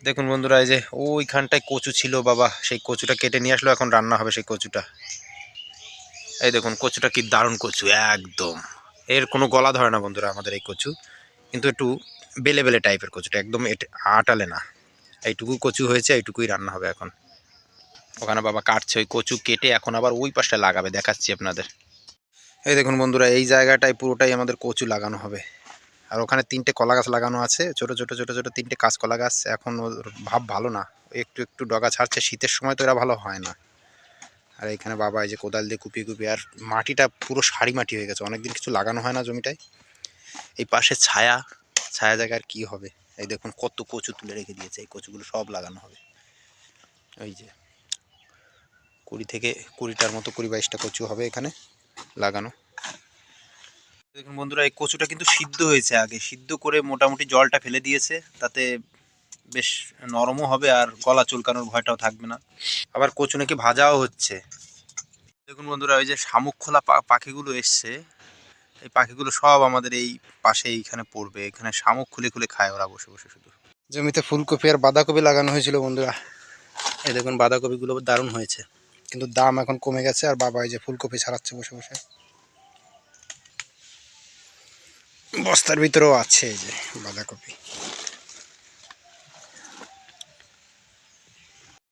দেখুন বন্ধুরা, এই যে ওইখানটায় কচু ছিল বাবা, সেই কচুটা কেটে নিয়ে আসলো, এখন রান্না হবে সেই কচুটা। এই দেখুন কচুটা কি দারুণ কচু একদম। এর কোনো গলা ধরে না বন্ধুরা আমাদের এই কচু, কিন্তু একটু বেলে বেলে টাইপের কচুটা, একদম আটালে না। এইটুকু কচু হয়েছে, এইটুকুই রান্না হবে এখন। ওখানে বাবা কাটছে ওই কচু, কেটে এখন আবার ওই পাশটা লাগাবে, দেখাচ্ছি আপনাদের। এই দেখুন বন্ধুরা, এই জায়গাটায় পুরোটাই আমাদের কচু লাগানো হবে। আর ওখানে 3টে কলা গাছ লাগানো আছে, ছোট ছোট ছোট ছোট 3টে কাঁচকলা গাছ। এখন ওর ভাব ভালো না, একটু একটু ডগা ছাড়ছে, শীতের সময় তো এরা ভালো হয় না। আর এখানে বাবা এই যে কোদাল দিয়ে কুপিয়ে কুপিয়ে, আর মাটিটা পুরো সারি মাটি হয়ে গেছে, অনেকদিন কিছু লাগানো হয় না জমিটায়। এই পাশে ছায়া, ছায়া জায়গার কি হবে। এই দেখুন কত কচু তুলে রেখে দিয়েছে, এই কচুগুলো সব লাগানো হবে। ওই যে 20-20টার মতো, 20-22টা কচু হবে এখানে লাগানো। দেখুন বন্ধুরা, এই কচুটা কিন্তু সিদ্ধ হয়েছে, আগে সিদ্ধ করে মোটামুটি জলটা ফেলে দিয়েছে, তাতে বেশ নরমও হবে আর গলা চুলকানোর ভয়টাও থাকবে না। আবার কচু নাকি ভাজাও হচ্ছে। দেখুন বন্ধুরা, ওই যে শামুক খোলা পাখিগুলো এসছে, এই পাখিগুলো সব আমাদের এই পাশে এইখানে পড়বে, এখানে শামুক খুলে খুলে খায় ওরা বসে বসে শুধু। জমিতে ফুলকপি আর বাঁধাকপি লাগানো হয়েছিল বন্ধুরা, এই দেখুন বাঁধাকপিগুলো দারুণ হয়েছে, কিন্তু দাম এখন কমে গেছে। আর বাবা এই যে ফুলকপি ছাড়াচ্ছে বসে বসে, বস্তার ভিতরেও আছে এই যে বাঁধাকপি।